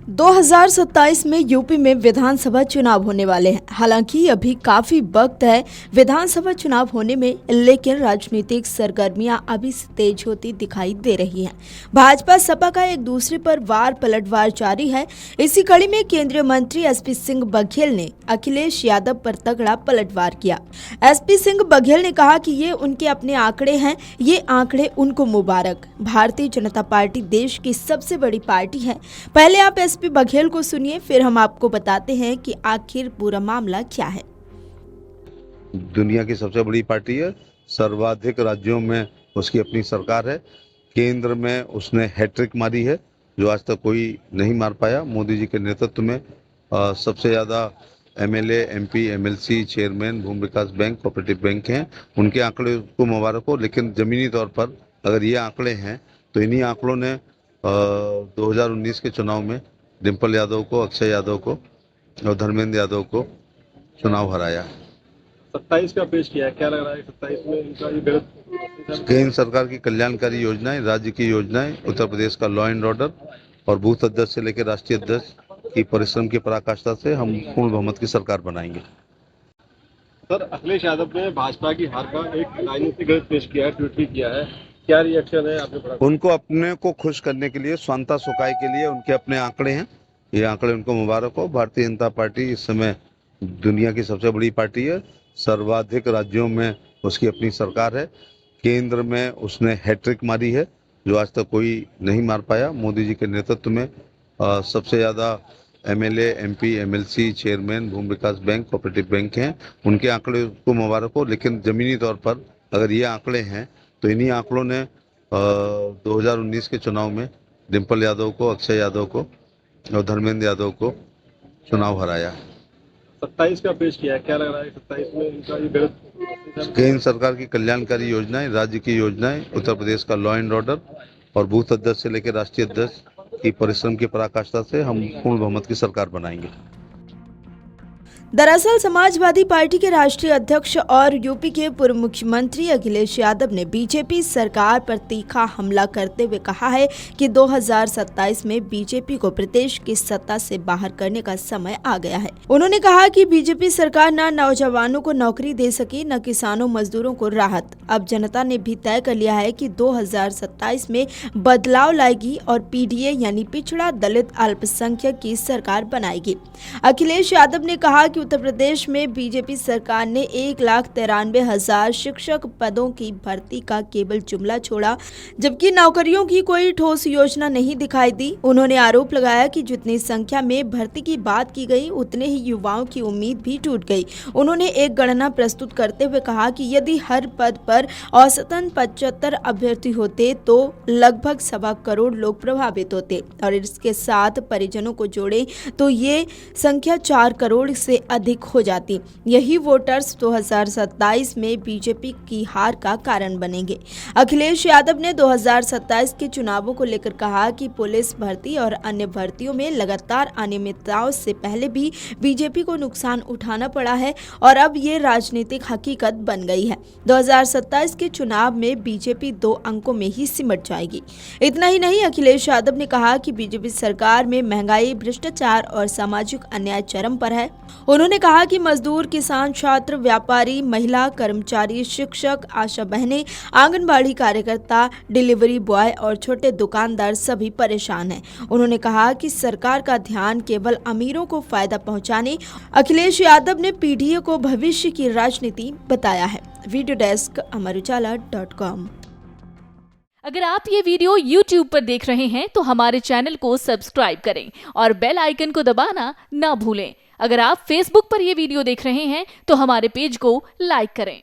2027 में यूपी में विधानसभा चुनाव होने वाले हैं। हालांकि अभी काफी वक्त है विधानसभा चुनाव होने में, लेकिन राजनीतिक सरगर्मियां अभी से तेज होती दिखाई दे रही हैं। भाजपा सपा का एक दूसरे पर वार पलटवार जारी है। इसी कड़ी में केंद्रीय मंत्री एसपी सिंह बघेल ने अखिलेश यादव पर तगड़ा पलटवार किया। एसपी सिंह बघेल ने कहा कि ये उनके अपने आंकड़े हैं, ये आंकड़े उनको मुबारक। भारतीय जनता पार्टी देश की सबसे बड़ी पार्टी है। पहले आप एसपी बघेल को सुनिए, फिर हम आपको बताते हैं कि आखिर पूरा मामला क्या है। दुनिया की सबसे बड़ी पार्टी है, सर्वाधिक राज्यों में उसकी अपनी सरकार है, केंद्र में उसने हैट्रिक मारी है जो आज तक कोई नहीं मार पाया। मोदी जी के नेतृत्व में सबसे ज़्यादा एमएलए, एमपी, एमएलसी, चेयरमैन भूमि विकास बैंक, कोऑपरेटिव बैंक हैं। उनके आंकड़े को मुबारक हो, लेकिन ज़मीनी तौर पर अगर ये आंकड़े हैं तो इन्हीं आंकड़ों ने 2019 के चुनाव में डिम्पल यादव को, अक्षय यादव को और धर्मेंद्र यादव को चुनाव हराया। 27 का पेश किया है, क्या लग रहा है 27 में इनका ये गलत? केंद्र सरकार की कल्याणकारी योजनाएं, राज्य की योजनाएं, उत्तर प्रदेश का लॉ एंड ऑर्डर और बूथ अध्यक्ष से लेकर राष्ट्रीय अध्यक्ष की परिश्रम की पराकाष्ठा से हम पूर्ण बहुमत की सरकार बनाएंगे। सर, अखिलेश यादव ने भाजपा की हार का एक राजनीतिक गलत पेश किया है, ट्वीट भी किया है, क्या रिएक्शन है आपने पढ़ा? उनको अपने को खुश करने के लिए, स्वांता सुखाय के लिए उनके अपने आंकड़े हैं, ये आंकड़े उनको मुबारक हो। भारतीय जनता पार्टी इस समय दुनिया की सबसे बड़ी पार्टी है, सर्वाधिक राज्यों में उसकी अपनी सरकार है, केंद्र में उसने हैट्रिक मारी है जो आज तक कोई नहीं मार पाया। मोदी जी के नेतृत्व में सबसे ज़्यादा एमएलए, एमपी, एमएलसी, चेयरमैन भूमि विकास बैंक, कोऑपरेटिव बैंक हैं। उनके आंकड़े को मुबारक हो, लेकिन ज़मीनी तौर पर अगर ये आंकड़े हैं तो इन्हीं आंकड़ों ने 2019 के चुनाव में डिम्पल यादव को, अक्षय यादव को और धर्मेंद्र यादव को चुनाव हराया। 27 का पेश किया है, क्या लग रहा है 27 में इनका ये गलत? केंद्र सरकार की कल्याणकारी योजनाएं, राज्य की योजनाएं, उत्तर प्रदेश का लॉ एंड ऑर्डर और बूथ अध्यक्ष से लेकर राष्ट्रीय अध्यक्ष की परिश्रम की पराकाष्ठा से हम पूर्ण बहुमत की सरकार बनाएंगे। दरअसल समाजवादी पार्टी के राष्ट्रीय अध्यक्ष और यूपी के पूर्व मुख्यमंत्री अखिलेश यादव ने बीजेपी सरकार पर तीखा हमला करते हुए कहा है कि 2027 में बीजेपी को प्रदेश की सत्ता से बाहर करने का समय आ गया है। उन्होंने कहा कि बीजेपी सरकार न नौजवानों को नौकरी दे सकी, न किसानों मजदूरों को राहत। अब जनता ने भी तय कर लिया है कि 2027 में बदलाव लाएगी और पीडीए यानी पिछड़ा दलित अल्पसंख्यक की सरकार बनाएगी। अखिलेश यादव ने कहा कि उत्तर प्रदेश में बीजेपी सरकार ने 1,93,000 शिक्षक पदों की भर्ती का केवल जुमला छोड़ा, जबकि नौकरियों की कोई ठोस योजना नहीं दिखाई दी। उन्होंने आरोप लगाया कि जितनी संख्या में भर्ती की बात की गई, उतने ही युवाओं की उम्मीद भी टूट गई। उन्होंने एक गणना प्रस्तुत करते हुए कहा कि यदि हर पद पर औसतन 75 अभ्यर्थी होते तो लगभग 1.25 करोड़ लोग प्रभावित होते और इसके साथ परिजनों को जोड़े तो ये संख्या 4 करोड़ से अधिक हो जाती। यही वोटर्स 2027 में बीजेपी की हार का कारण बनेंगे। अखिलेश यादव ने 2027 के चुनावों को लेकर कहा कि पुलिस भर्ती और अन्य भर्तियों में लगातार अनियमितताओं से पहले भी बीजेपी को नुकसान उठाना पड़ा है और अब ये राजनीतिक हकीकत बन गई है। 2027 के चुनाव में बीजेपी 2 अंकों में ही सिमट जाएगी। इतना ही नहीं, अखिलेश यादव ने कहा कि बीजेपी सरकार में महंगाई, भ्रष्टाचार और सामाजिक अन्याय चरम पर है। उन्होंने कहा कि मजदूर, किसान, छात्र, व्यापारी, महिला, कर्मचारी, शिक्षक, आशा बहनें, आंगनबाड़ी कार्यकर्ता, डिलीवरी बॉय और छोटे दुकानदार सभी परेशान हैं। उन्होंने कहा कि सरकार का ध्यान केवल अमीरों को फायदा पहुंचाने। अखिलेश यादव ने पीडीए को भविष्य की राजनीति बताया है। वीडियो डेस्क अमरउजाला.com। अगर आप ये वीडियो YouTube पर देख रहे हैं तो हमारे चैनल को सब्सक्राइब करें और बेल आइकन को दबाना ना भूलें। अगर आप Facebook पर ये वीडियो देख रहे हैं तो हमारे पेज को लाइक करें।